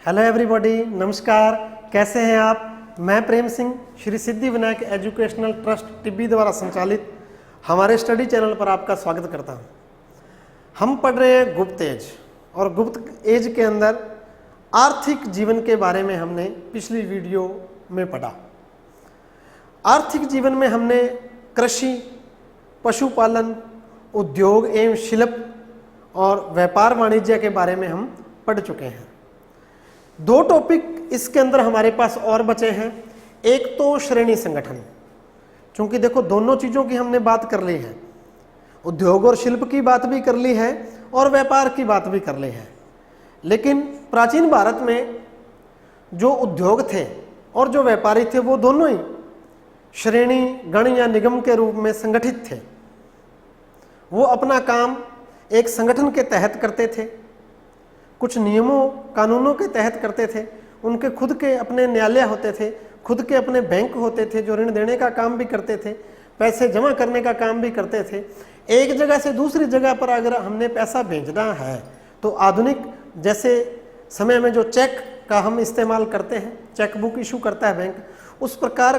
Hello everybody, नमस्कार। कैसे हैं आप? मैं प्रेम सिंह, श्री सिद्धि विनायक एजुकेशनल ट्रस्ट टिब्बी द्वारा संचालित हमारे स्टडी चैनल पर आपका स्वागत करता हूं। हम पढ़ रहे हैं गुप्त एज, और गुप्त एज के अंदर आर्थिक जीवन के बारे में हमने पिछली वीडियो में पढ़ा। आर्थिक जीवन में हमने कृषि, पशुपालन, उद्योग एवं शिल्प और व्यापार वाणिज्य के बारे में हम पढ़ चुके हैं। दो टॉपिक इसके अंदर हमारे पास और बचे हैं। एक तो श्रेणी संगठन, क्योंकि देखो दोनों चीज़ों की हमने बात कर ली है, उद्योग और शिल्प की बात भी कर ली है और व्यापार की बात भी कर ली है। लेकिन प्राचीन भारत में जो उद्योग थे और जो व्यापारी थे वो दोनों ही श्रेणी, गण या निगम के रूप में संगठित थे। वो अपना काम एक संगठन के तहत करते थे, कुछ नियमों कानूनों के तहत करते थे। उनके खुद के अपने न्यायालय होते थे, खुद के अपने बैंक होते थे जो ऋण देने का काम भी करते थे, पैसे जमा करने का काम भी करते थे। एक जगह से दूसरी जगह पर अगर हमने पैसा भेजना है तो आधुनिक जैसे समय में जो चेक का हम इस्तेमाल करते हैं, चेक बुक इशू करता है बैंक, उस प्रकार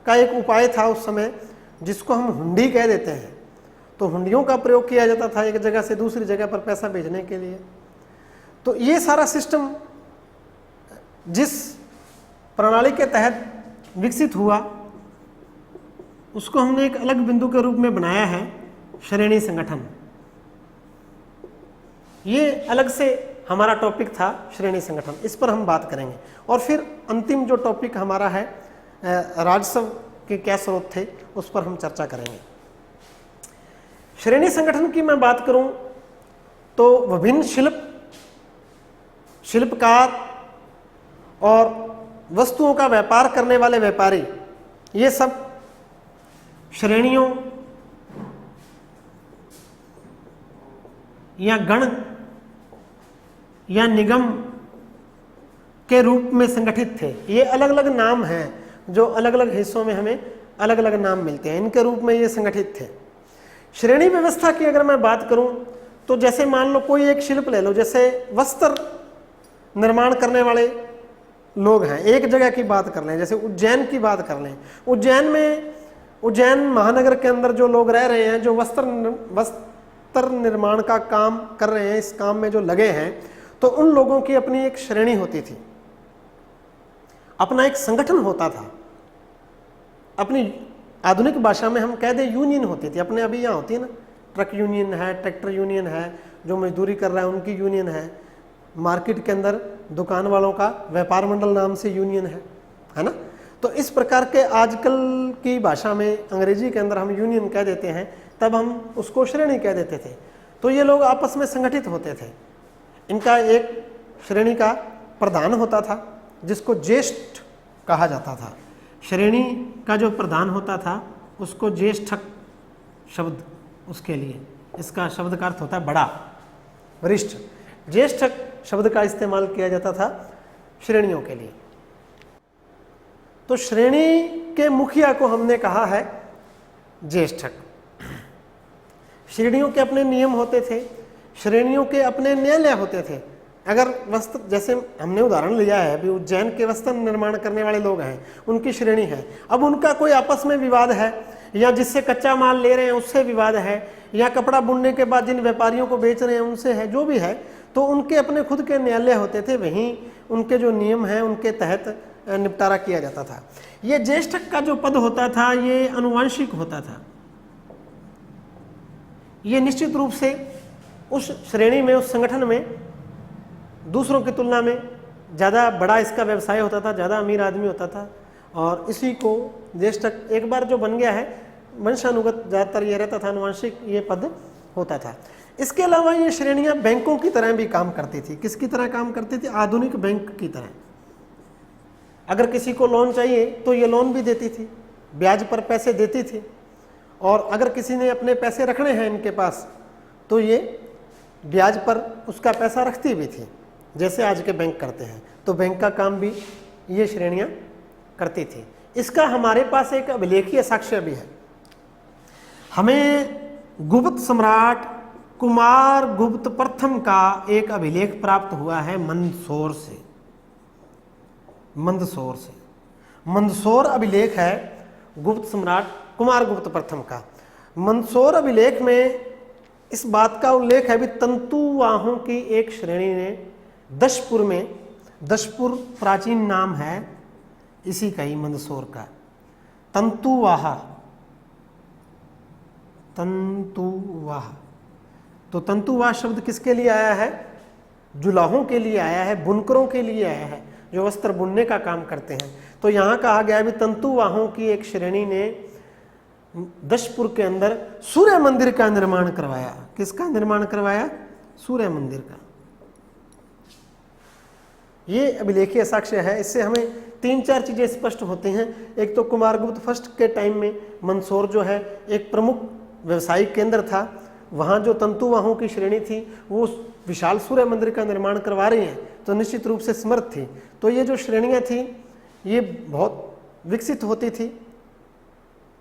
का एक उपाय था उस समय जिसको हम हुंडी कह देते हैं। तो हुंडियों का प्रयोग किया जाता था एक जगह से दूसरी जगह पर पैसा भेजने के लिए। तो ये सारा सिस्टम जिस प्रणाली के तहत विकसित हुआ उसको हमने एक अलग बिंदु के रूप में बनाया है, श्रेणी संगठन। ये अलग से हमारा टॉपिक था, श्रेणी संगठन। इस पर हम बात करेंगे। और फिर अंतिम जो टॉपिक हमारा है, राजस्व के क्या स्रोत थे, उस पर हम चर्चा करेंगे। श्रेणी संगठन की मैं बात करूं तो विभिन्न शिल्पकार और वस्तुओं का व्यापार करने वाले व्यापारी, ये सब श्रेणियों या गण या निगम के रूप में संगठित थे। ये अलग अलग नाम हैं जो अलग अलग हिस्सों में हमें अलग अलग नाम मिलते हैं, इनके रूप में ये संगठित थे। श्रेणी व्यवस्था की अगर मैं बात करूं तो जैसे मान लो कोई एक शिल्प ले लो, जैसे वस्त्र निर्माण करने वाले लोग हैं, एक जगह की बात कर लें, जैसे उज्जैन की बात कर लें। उज्जैन महानगर के अंदर जो लोग रह रहे हैं, जो वस्त्र निर्माण का काम कर रहे हैं, इस काम में जो लगे हैं, तो उन लोगों की अपनी एक श्रेणी होती थी, अपना एक संगठन होता था। अपनी आधुनिक भाषा में हम कह दें यूनियन होती थी। अपने अभी यहाँ होती है ना, ट्रक यूनियन है, ट्रैक्टर यूनियन है, जो मजदूरी कर रहा है उनकी यूनियन है। मार्केट के अंदर दुकान वालों का व्यापार मंडल नाम से यूनियन है ना। तो इस प्रकार के आजकल की भाषा में अंग्रेजी के अंदर हम यूनियन कह देते हैं, तब हम उसको श्रेणी कह देते थे। तो ये लोग आपस में संगठित होते थे। इनका एक श्रेणी का प्रधान होता था जिसको ज्येष्ठ कहा जाता था। श्रेणी का जो प्रधान होता था उसको ज्येष्ठक शब्द, उसके लिए इसका शब्द का अर्थ होता है बड़ा, वरिष्ठ। ज्येष्ठक शब्द का इस्तेमाल किया जाता था श्रेणियों के लिए। तो श्रेणी के मुखिया को हमने कहा है ज्येष्ठक। श्रेणियों के अपने नियम होते थे, श्रेणियों के अपने न्यायालय होते थे। अगर वस्त्र, जैसे हमने उदाहरण लिया है, अभी उज्जैन के वस्त्र निर्माण करने वाले लोग हैं, उनकी श्रेणी है। अब उनका कोई आपस में विवाद है, या जिससे कच्चा माल ले रहे हैं उससे विवाद है, या कपड़ा बुनने के बाद जिन व्यापारियों को बेच रहे हैं उनसे है, जो भी है, तो उनके अपने खुद के न्यायालय होते थे। वहीं उनके जो नियम हैं उनके तहत निपटारा किया जाता था। ये ज्येष्ठक का जो पद होता था ये अनुवांशिक होता था। ये निश्चित रूप से उस श्रेणी में, उस संगठन में दूसरों की तुलना में ज़्यादा बड़ा इसका व्यवसाय होता था, ज़्यादा अमीर आदमी होता था, और इसी को ज्येष्ठक एक बार जो बन गया है, वंशानुगत ज़्यादातर ये रहता था, अनुवांशिक ये पद होता था। इसके अलावा ये श्रेणियां बैंकों की तरह भी काम करती थी। किसकी तरह काम करती थी? आधुनिक बैंक की तरह। अगर किसी को लोन चाहिए तो ये लोन भी देती थी, ब्याज पर पैसे देती थी। और अगर किसी ने अपने पैसे रखने हैं इनके पास तो ये ब्याज पर उसका पैसा रखती भी थी, जैसे आज के बैंक करते हैं। तो बैंक का काम भी ये श्रेणियां करती थी। इसका हमारे पास एक अभिलेखीय साक्ष्य भी है। हमें गुप्त सम्राट कुमार गुप्त प्रथम का एक अभिलेख प्राप्त हुआ है मंदसौर से। मंदसौर से। मंदसौर अभिलेख है गुप्त सम्राट कुमारगुप्त प्रथम का। मंदसौर अभिलेख में इस बात का उल्लेख है भी तंतुवाहों की एक श्रेणी ने दशपुर में, दशपुर प्राचीन नाम है इसी का ही मंदसौर का, तंतुवाहा, तंतुवाह। तो तंतुवाह शब्द किसके लिए आया है? जुलाहों के लिए आया है, बुनकरों के लिए आया है, जो वस्त्र बुनने का काम करते हैं। तो यहाँ कहा गया भी तंतुवाहों की एक श्रेणी ने दशपुर के अंदर सूर्य मंदिर का निर्माण करवाया। किसका निर्माण करवाया? सूर्य मंदिर का। ये अभिलेखीय साक्ष्य है। इससे हमें 3-4 चीजें स्पष्ट होती हैं। एक तो कुमारगुप्त फर्स्ट के टाइम में मंदसौर जो है एक प्रमुख व्यवसायिक केंद्र था। वहाँ जो तंतुवाहों की श्रेणी थी वो विशाल सूर्य मंदिर का निर्माण करवा रही हैं, तो निश्चित रूप से समर्थ थी। तो ये जो श्रेणियाँ थी ये बहुत विकसित होती थी,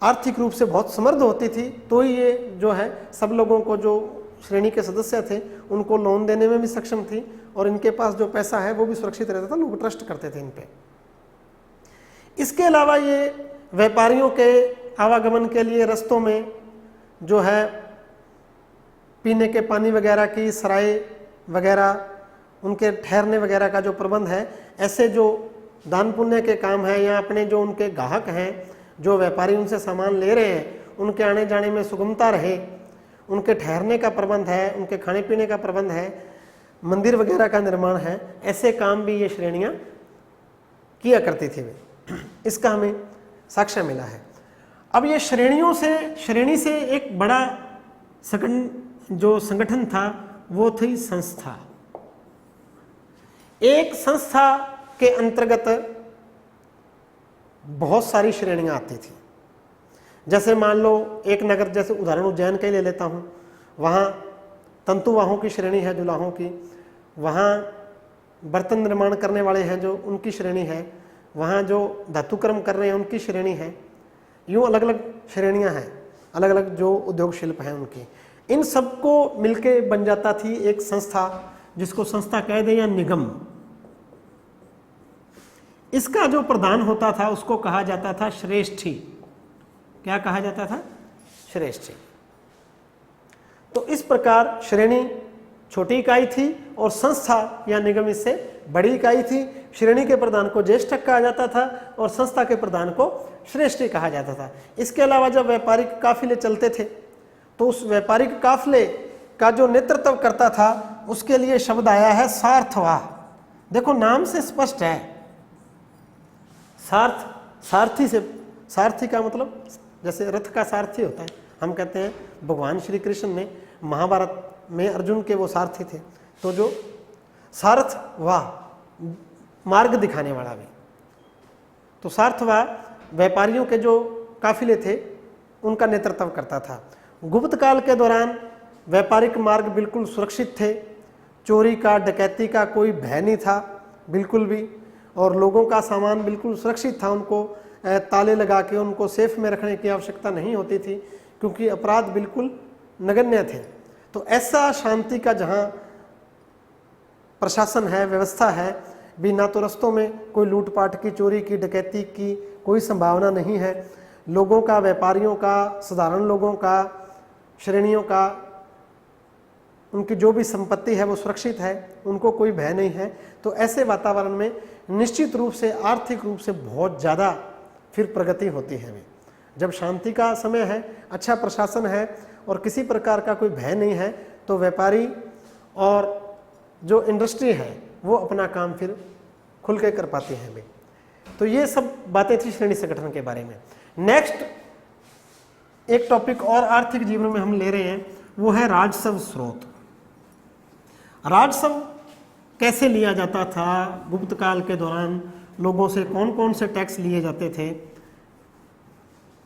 आर्थिक रूप से बहुत समृद्ध होती थी। तो ये जो है सब लोगों को, जो श्रेणी के सदस्य थे, उनको लोन देने में भी सक्षम थी और इनके पास जो पैसा है वो भी सुरक्षित रहता था। लोग ट्रस्ट करते थे इन पे। इसके अलावा ये व्यापारियों के आवागमन के लिए रस्तों में जो है पीने के पानी वगैरह की सराय वगैरह, उनके ठहरने वगैरह का जो प्रबंध है, ऐसे जो दान पुण्य के काम है या अपने जो उनके ग्राहक हैं, जो व्यापारी उनसे सामान ले रहे हैं, उनके आने जाने में सुगमता रहे, उनके ठहरने का प्रबंध है, उनके खाने पीने का प्रबंध है, मंदिर वगैरह का निर्माण है, ऐसे काम भी ये श्रेणियाँ किया करती थी वे। इसका हमें साक्ष्य मिला है। अब ये श्रेणी से एक बड़ा जो संगठन था वो थी संस्था। एक संस्था के अंतर्गत बहुत सारी श्रेणियां आती थी। जैसे मान लो एक नगर, जैसे उदाहरण उज्जैन का ही ले लेता हूं, वहां तंतुवाहों की श्रेणी है, जुलाहों की। वहां बर्तन निर्माण करने वाले हैं जो, उनकी श्रेणी है। वहां जो धातुकर्म कर रहे हैं उनकी श्रेणी है। यूं अलग अलग श्रेणियां हैं, अलग अलग जो उद्योग शिल्प हैं उनकी। इन सबको मिलके बन जाता थी एक संस्था, जिसको संस्था कह दे या निगम। इसका जो प्रधान होता था उसको कहा जाता था श्रेष्ठी। क्या कहा जाता था? श्रेष्ठी। तो इस प्रकार श्रेणी छोटी इकाई थी और संस्था या निगम इससे बड़ी इकाई थी। श्रेणी के प्रधान को ज्येष्ठक कहा जाता था और संस्था के प्रधान को श्रेष्ठी कहा जाता था। इसके अलावा जब व्यापारिक काफिले चलते थे तो उस व्यापारिक काफिले का जो नेतृत्व करता था उसके लिए शब्द आया है सार्थवाह। देखो नाम से स्पष्ट है, सारथी से, सारथी का मतलब जैसे रथ का सारथी होता है, हम कहते हैं भगवान श्री कृष्ण ने महाभारत में अर्जुन के वो सारथी थे। तो जो सारथवाह, मार्ग दिखाने वाला भी, तो सारथवाह व्यापारियों के जो काफिले थे उनका नेतृत्व करता था। गुप्त काल के दौरान व्यापारिक मार्ग बिल्कुल सुरक्षित थे, चोरी का, डकैती का कोई भय नहीं था बिल्कुल भी, और लोगों का सामान बिल्कुल सुरक्षित था। उनको ताले लगा के उनको सेफ में रखने की आवश्यकता नहीं होती थी, क्योंकि अपराध बिल्कुल नगण्य थे। तो ऐसा शांति का जहाँ प्रशासन है, व्यवस्था है, भी ना तो रस्तों में कोई लूटपाट की, चोरी की, डकैती की कोई संभावना नहीं है। लोगों का, व्यापारियों का, साधारण लोगों का, श्रेणियों का, उनकी जो भी संपत्ति है वो सुरक्षित है, उनको कोई भय नहीं है। तो ऐसे वातावरण में निश्चित रूप से आर्थिक रूप से बहुत ज़्यादा फिर प्रगति होती है। जब शांति का समय है, अच्छा प्रशासन है और किसी प्रकार का कोई भय नहीं है, तो व्यापारी और जो इंडस्ट्री है वो अपना काम फिर खुल के कर पाती हैं भी। तो ये सब बातें थी श्रेणी संगठन के बारे में। नेक्स्ट एक टॉपिक और आर्थिक जीवन में हम ले रहे हैं, वो है राजस्व स्रोत। राजस्व कैसे लिया जाता था गुप्त काल के दौरान, लोगों से कौन कौन से टैक्स लिए जाते थे,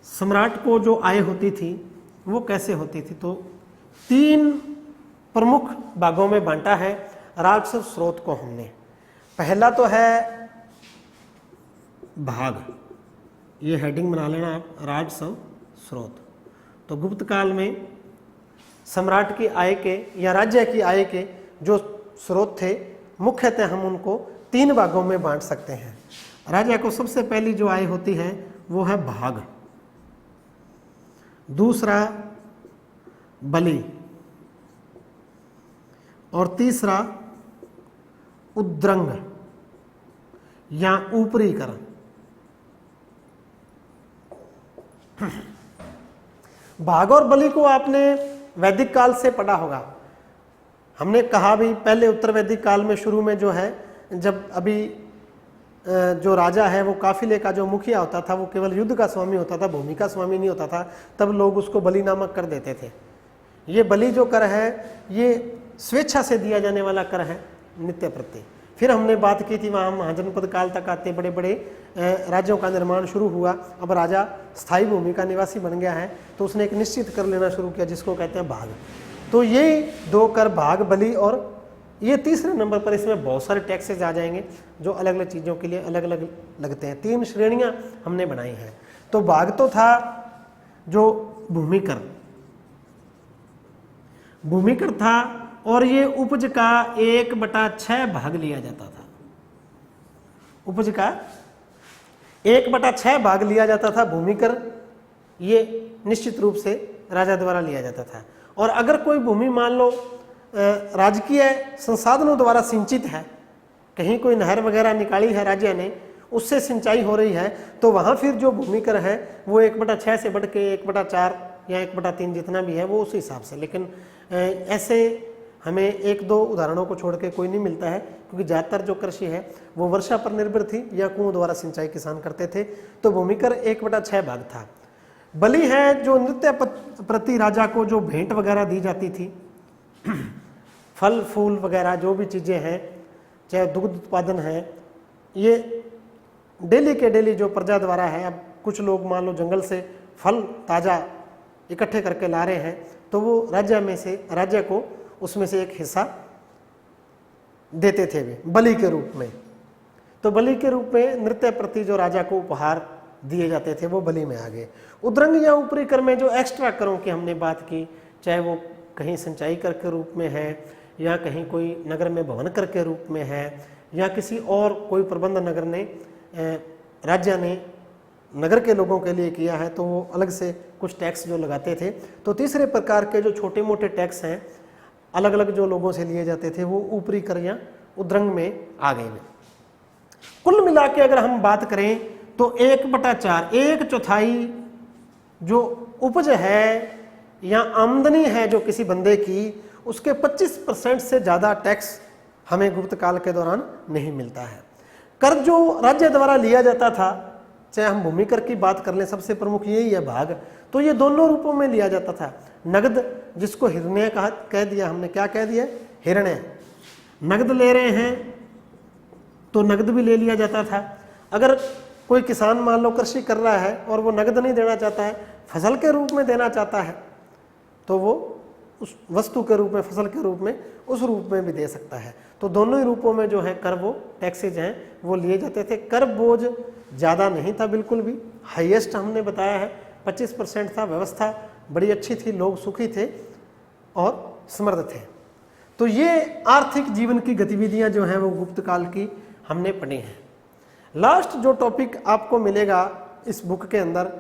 सम्राट को जो आय होती थी वो कैसे होती थी। तो 3 प्रमुख भागों में बांटा है राजस्व स्रोत को हमने। पहला तो है भाग, ये हेडिंग बना लेना आप, राजस्व स्रोत। तो गुप्त काल में सम्राट की आय के या राज्य की आय के जो स्रोत थे, मुख्यतः हम उनको 3 भागों में बांट सकते हैं। राजा को सबसे पहली जो आय होती है वो है भाग, दूसरा बलि और तीसरा उद्रंग या ऊपरी कर। भाग और बलि को आपने वैदिक काल से पढ़ा होगा। हमने कहा भी पहले उत्तर वैदिक काल में शुरू में जो है, जब अभी जो राजा है वो काफिले का जो मुखिया होता था वो केवल युद्ध का स्वामी होता था, भूमि का स्वामी नहीं होता था, तब लोग उसको बलि नामक कर देते थे। ये बलि जो कर है ये स्वेच्छा से दिया जाने वाला कर है, नित्य प्रति। फिर हमने बात की थी वहाँ महाजनपद काल तक आते बड़े बड़े राज्यों का निर्माण शुरू हुआ। अब राजा स्थायी भूमि का निवासी बन गया है तो उसने एक निश्चित कर लेना शुरू किया जिसको कहते हैं भाग। तो ये दो कर, भाग, बलि, और ये तीसरे नंबर पर। इसमें बहुत सारे टैक्सेस आ जाएंगे जो अलग अलग चीज़ों के लिए अलग अलग लगते हैं। 3 श्रेणियां हमने बनाई हैं। तो भाग तो था जो भूमि कर, भूमिकर था, और ये उपज का 1/6 भाग लिया जाता था। उपज का 1/6 भाग लिया जाता था भूमिकर, ये निश्चित रूप से राजा द्वारा लिया जाता था। और अगर कोई भूमि मान लो राजकीय संसाधनों द्वारा सिंचित है, कहीं कोई नहर वगैरह निकाली है राज्य ने, उससे सिंचाई हो रही है, तो वहाँ फिर जो भूमिकर है वो 1/6 से बढ़ के 1/4 या 1/3 जितना भी है वो उस हिसाब से। लेकिन ऐसे हमें 1-2 उदाहरणों को छोड़ के कोई नहीं मिलता है, क्योंकि ज़्यादातर जो कृषि है वो वर्षा पर निर्भर थी या कुओं द्वारा सिंचाई किसान करते थे। तो भूमिकर 1/6 भाग था। बलि है जो नृत्य प्रति राजा को जो भेंट वगैरह दी जाती थी, फल फूल वगैरह जो भी चीज़ें हैं, चाहे दुग्ध उत्पादन है, ये डेली के डेली जो प्रजा द्वारा है। अब कुछ लोग मान लो जंगल से फल ताज़ा इकट्ठे करके ला रहे हैं, तो वो राज्य को उसमें से एक हिस्सा देते थे वे बलि के रूप में। तो बलि के रूप में नृत्य प्रति जो राजा को उपहार दिए जाते थे वो बलि में आ गए। उद्रंग या ऊपरी कर में जो एक्स्ट्रा करों की हमने बात की, चाहे वो कहीं सिंचाई कर के रूप में है, या कहीं कोई नगर में भवन कर के रूप में है, या किसी और कोई प्रबंध नगर ने राज्य ने नगर के लोगों के लिए किया है, तो वो अलग से कुछ टैक्स जो लगाते थे। तो तीसरे प्रकार के जो छोटे मोटे टैक्स हैं अलग अलग जो लोगों से लिए जाते थे वो ऊपरी कर या उद्रंग में आ गए। कुल मिला के अगर हम बात करें तो 1/4, 1/4 जो उपज है या आमदनी है जो किसी बंदे की, उसके 25% से ज़्यादा टैक्स हमें गुप्त काल के दौरान नहीं मिलता है। कर जो राज्य द्वारा लिया जाता था, चाहे हम भूमि कर की बात कर लें, सबसे प्रमुख यही है भाग, तो ये दोनों रूपों में लिया जाता था। नगद, जिसको हिरण्य कह दिया हमने, क्या कह दिया? हिरण्य। नगद ले रहे हैं तो नगद भी ले लिया जाता था। अगर कोई किसान मान लो कृषि कर रहा है और वो नगद नहीं देना चाहता है, फसल के रूप में देना चाहता है, तो वो उस वस्तु के रूप में, फसल के रूप में, उस रूप में भी दे सकता है। तो दोनों ही रूपों में जो है कर, वो टैक्सेज हैं वो लिए जाते थे। कर बोझ ज़्यादा नहीं था बिल्कुल भी, हाईएस्ट हमने बताया है 25% था। व्यवस्था बड़ी अच्छी थी, लोग सुखी थे और समृद्ध थे। तो ये आर्थिक जीवन की गतिविधियां जो हैं वो गुप्त काल की हमने पढ़ी हैं। लास्ट जो टॉपिक आपको मिलेगा इस बुक के अंदर,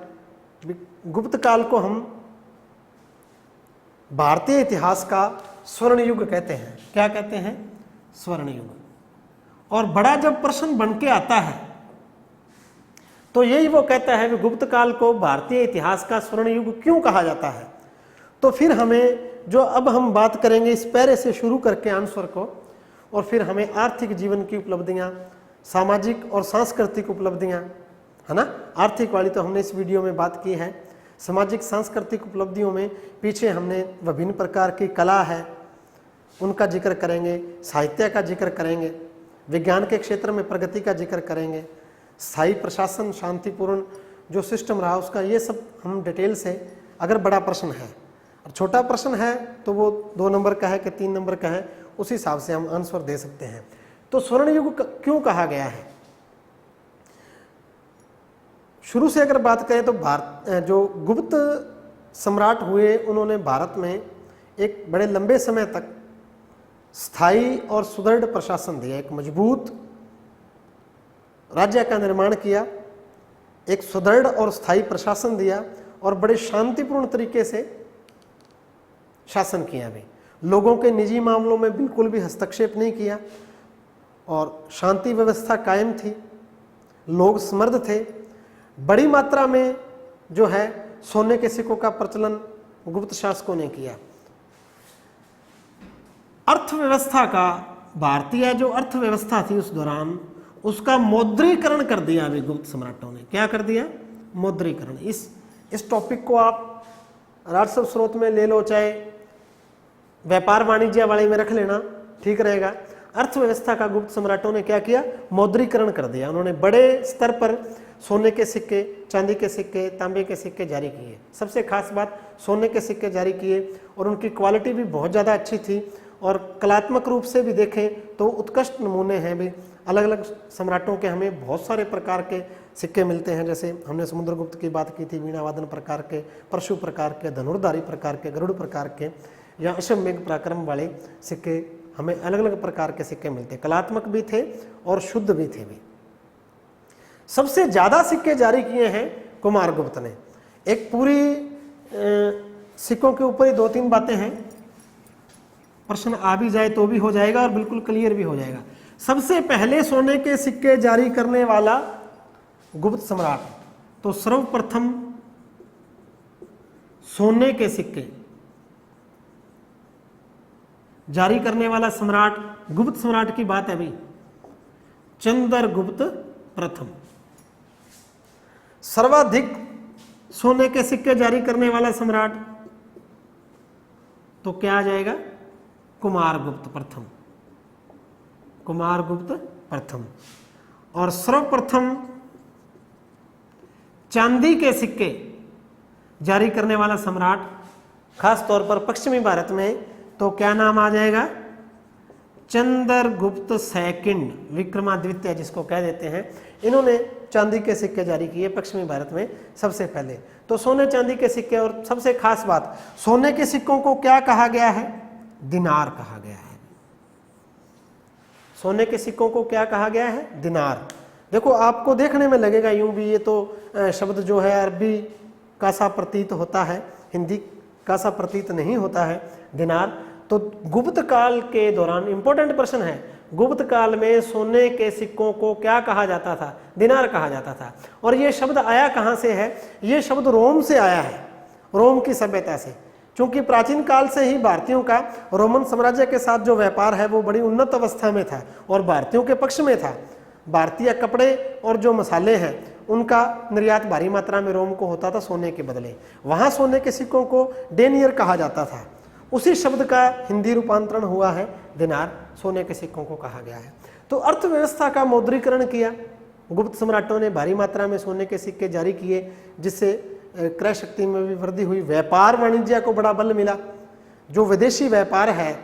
गुप्त काल को हम भारतीय इतिहास का स्वर्ण युग कहते हैं। क्या कहते हैं? स्वर्ण युग। और बड़ा जब प्रश्न बन के आता है तो यही वो कहता है कि गुप्त काल को भारतीय इतिहास का स्वर्ण युग क्यों कहा जाता है। तो फिर हमें जो अब हम बात करेंगे इस पैरे से शुरू करके आंसर को, और फिर हमें आर्थिक जीवन की उपलब्धियां, सामाजिक और सांस्कृतिक उपलब्धियां, है ना, आर्थिक वाली तो हमने इस वीडियो में बात की है। सामाजिक सांस्कृतिक उपलब्धियों में पीछे हमने विभिन्न प्रकार की कला है उनका जिक्र करेंगे, साहित्य का जिक्र करेंगे, विज्ञान के क्षेत्र में प्रगति का जिक्र करेंगे, स्थायी प्रशासन, शांतिपूर्ण जो सिस्टम रहा उसका, ये सब हम डिटेल से, अगर बड़ा प्रश्न है और छोटा प्रश्न है तो वो 2 नंबर का है कि 3 नंबर का है, उस हिसाब से हम आंसर दे सकते हैं। तो स्वर्ण युग क्यों कहा गया है? शुरू से अगर बात करें तो भारत जो गुप्त सम्राट हुए उन्होंने भारत में एक बड़े लंबे समय तक स्थायी और सुदृढ़ प्रशासन दिया, एक मजबूत राज्य का निर्माण किया, एक सुदृढ़ और स्थायी प्रशासन दिया और बड़े शांतिपूर्ण तरीके से शासन किया भी। लोगों के निजी मामलों में बिल्कुल भी हस्तक्षेप नहीं किया और शांति व्यवस्था कायम थी। लोग समृद्ध थे। बड़ी मात्रा में जो है सोने के सिक्कों का प्रचलन गुप्त शासकों ने किया। अर्थव्यवस्था का, भारतीय जो अर्थव्यवस्था थी उस दौरान, उसका मौद्रीकरण कर दिया अभी गुप्त सम्राटों ने। क्या कर दिया? मौद्रीकरण। इस टॉपिक को आप राजस्व स्रोत में ले लो, चाहे व्यापार वाणिज्य वाले में रख लेना, ठीक रहेगा। अर्थव्यवस्था का गुप्त सम्राटों ने क्या किया? मौद्रीकरण कर दिया। उन्होंने बड़े स्तर पर सोने के सिक्के, चांदी के सिक्के, तांबे के सिक्के जारी किए। सबसे खास बात, सोने के सिक्के जारी किए और उनकी क्वालिटी भी बहुत ज़्यादा अच्छी थी और कलात्मक रूप से भी देखें तो उत्कृष्ट नमूने हैं भी। अलग अलग सम्राटों के हमें बहुत सारे प्रकार के सिक्के मिलते हैं, जैसे हमने समुद्रगुप्त की बात की थी, वीणावादन प्रकार के, परशु प्रकार के, धनुर्धारी प्रकार के, गरुड़ प्रकार के या अश्वमेघ पराक्रम वाले सिक्के, हमें अलग अलग प्रकार के सिक्के मिलते, कलात्मक भी थे और शुद्ध भी थे भी। सबसे ज्यादा सिक्के जारी किए हैं कुमारगुप्त ने। एक पूरी सिक्कों के ऊपर ही 2-3 बातें हैं, प्रश्न आ भी जाए तो भी हो जाएगा और बिल्कुल क्लियर भी हो जाएगा। सबसे पहले सोने के सिक्के जारी करने वाला गुप्त सम्राट, तो सर्वप्रथम सोने के सिक्के जारी करने वाला सम्राट, गुप्त सम्राट की बात है भाई, चंद्रगुप्त प्रथम। सर्वाधिक सोने के सिक्के जारी करने वाला सम्राट तो क्या आ जाएगा? कुमारगुप्त प्रथम, कुमारगुप्त प्रथम। और सर्वप्रथम चांदी के सिक्के जारी करने वाला सम्राट, खास तौर पर पश्चिमी भारत में, तो क्या नाम आ जाएगा? चंद्रगुप्त सेकंड, विक्रमादित्य जिसको कह देते हैं। इन्होंने चांदी के सिक्के जारी किए पश्चिमी भारत में सबसे पहले। तो सोने चांदी के सिक्के, और सबसे खास बात, सोने के सिक्कों को क्या कहा गया है? दिनार कहा गया है। सोने के सिक्कों को क्या कहा गया है? दिनार। देखो आपको देखने में लगेगा यूं भी, ये तो शब्द जो है अरबी का सा प्रतीत होता है, हिंदी का सा प्रतीत नहीं होता है दिनार। तो गुप्त काल के दौरान, इंपॉर्टेंट प्रश्न है, गुप्त काल में सोने के सिक्कों को क्या कहा जाता था? दिनार कहा जाता था। और ये शब्द आया कहाँ से है? ये शब्द रोम से आया है, रोम की सभ्यता से। क्योंकि प्राचीन काल से ही भारतीयों का रोमन साम्राज्य के साथ जो व्यापार है वो बड़ी उन्नत अवस्था में था और भारतीयों के पक्ष में था। भारतीय कपड़े और जो मसाले हैं उनका निर्यात भारी मात्रा में रोम को होता था सोने के बदले। वहाँ सोने के सिक्कों को डेनियर कहा जाता था। उसी शब्द का हिंदी रूपांतरण हुआ है दिनार, सोने के सिक्कों को कहा गया है। तो अर्थव्यवस्था का मौद्रीकरण किया गुप्त सम्राटों ने, भारी मात्रा में सोने के सिक्के जारी किए, जिससे क्रय शक्ति में भी वृद्धि हुई, व्यापार वाणिज्य को बड़ा बल मिला। जो विदेशी व्यापार है,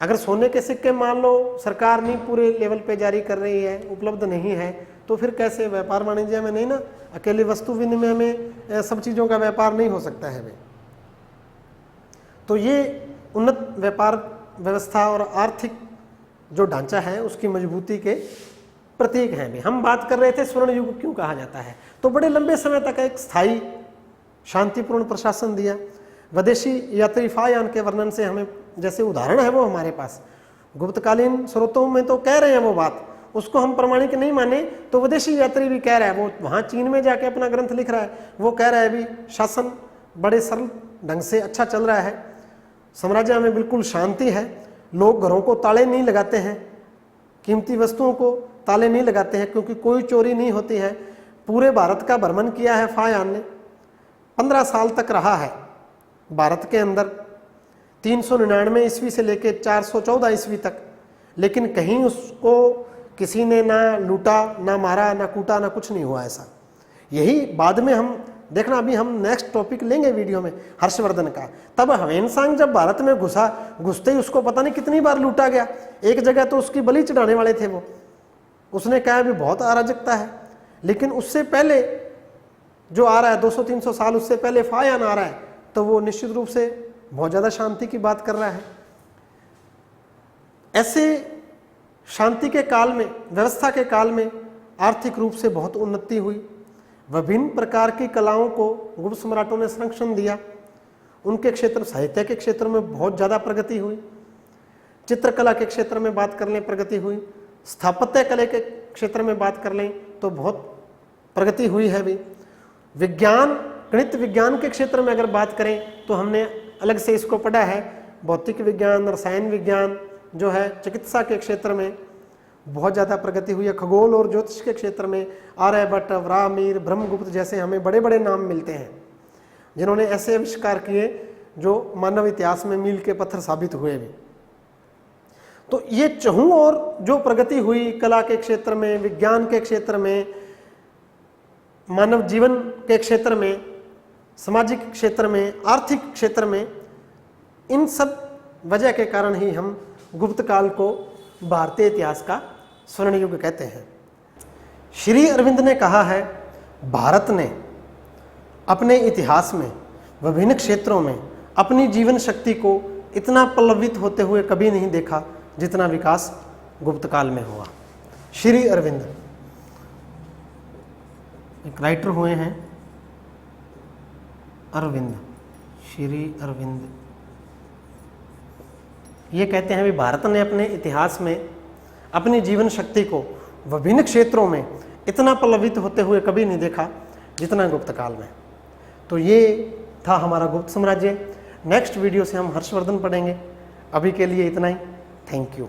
अगर सोने के सिक्के मान लो सरकार नहीं पूरे लेवल पे जारी कर रही है, उपलब्ध नहीं है, तो फिर कैसे व्यापार वाणिज्य में नहीं ना, अकेले वस्तु विनिमय में सब चीज़ों का व्यापार नहीं हो सकता है। तो ये उन्नत व्यापार व्यवस्था और आर्थिक जो ढांचा है उसकी मजबूती के प्रतीक हैं भी। हम बात कर रहे थे स्वर्ण युग क्यों कहा जाता है, तो बड़े लंबे समय तक एक स्थायी शांतिपूर्ण प्रशासन दिया। विदेशी यात्री फायान के वर्णन से हमें, जैसे उदाहरण है वो हमारे पास, गुप्तकालीन स्रोतों में तो कह रहे हैं वो बात, उसको हम प्रमाणिक नहीं माने तो विदेशी यात्री भी कह रहा है, वो वहाँ चीन में जाके अपना ग्रंथ लिख रहा है, वो कह रहा है भी शासन बड़े सरल ढंग से अच्छा चल रहा है, साम्राज्य में बिल्कुल शांति है, लोग घरों को ताले नहीं लगाते हैं, कीमती वस्तुओं को ताले नहीं लगाते हैं क्योंकि कोई चोरी नहीं होती है। पूरे भारत का भ्रमण किया है फायान ने, 15 साल तक रहा है भारत के अंदर, 399 ईस्वी से लेकर 414 ईस्वी तक, लेकिन कहीं उसको किसी ने ना लूटा, ना मारा, ना कूटा, ना कुछ नहीं हुआ ऐसा। यही बाद में हम देखना, अभी हम नेक्स्ट टॉपिक लेंगे वीडियो में हर्षवर्धन का। तब ह्वेनसांग जब भारत में घुसा, घुसते ही उसको पता नहीं कितनी बार लूटा गया। एक जगह तो उसकी बलि चढ़ाने वाले थे वो, उसने कहा भी बहुत अराजकता है। लेकिन उससे पहले जो आ रहा है 200-300 साल उससे पहले फायान आ रहा है, तो वो निश्चित रूप से बहुत ज़्यादा शांति की बात कर रहा है। ऐसे शांति के काल में, व्यवस्था के काल में आर्थिक रूप से बहुत उन्नति हुई। विभिन्न प्रकार की कलाओं को गुप्त सम्राटों ने संरक्षण दिया। उनके क्षेत्र, साहित्य के क्षेत्र में बहुत ज़्यादा प्रगति हुई। चित्रकला के क्षेत्र में बात कर लें, प्रगति हुई। स्थापत्य कला के क्षेत्र में बात कर लें तो बहुत प्रगति हुई है भी। विज्ञान, गणित विज्ञान के क्षेत्र में अगर बात करें तो हमने अलग से इसको पढ़ा है। भौतिक विज्ञान, रसायन विज्ञान जो है, चिकित्सा के क्षेत्र में बहुत ज़्यादा प्रगति हुई है। खगोल और ज्योतिष के क्षेत्र में आर्यभट्ट, वराहमिहिर, ब्रह्मगुप्त जैसे हमें बड़े बड़े नाम मिलते हैं, जिन्होंने ऐसे आविष्कार किए जो मानव इतिहास में मील के पत्थर साबित हुए भी। तो ये चहुं और जो प्रगति हुई कला के क्षेत्र में, विज्ञान के क्षेत्र में, मानव जीवन के क्षेत्र में, सामाजिक क्षेत्र में, आर्थिक क्षेत्र में, इन सब वजह के कारण ही हम गुप्त काल को भारतीय इतिहास का स्वर्ण युग कहते हैं। श्री अरविंद ने कहा है, भारत ने अपने इतिहास में विभिन्न क्षेत्रों में अपनी जीवन शक्ति को इतना पल्लवित होते हुए कभी नहीं देखा जितना विकास गुप्त काल में हुआ। श्री अरविंद एक राइटर हुए हैं, अरविंद, श्री अरविंद। ये कहते हैं भी भारत ने अपने इतिहास में अपनी जीवन शक्ति को विभिन्न क्षेत्रों में इतना पल्लवित होते हुए कभी नहीं देखा जितना गुप्त काल में। तो ये था हमारा गुप्त साम्राज्य। नेक्स्ट वीडियो से हम हर्षवर्धन पढ़ेंगे। अभी के लिए इतना ही। Thank you.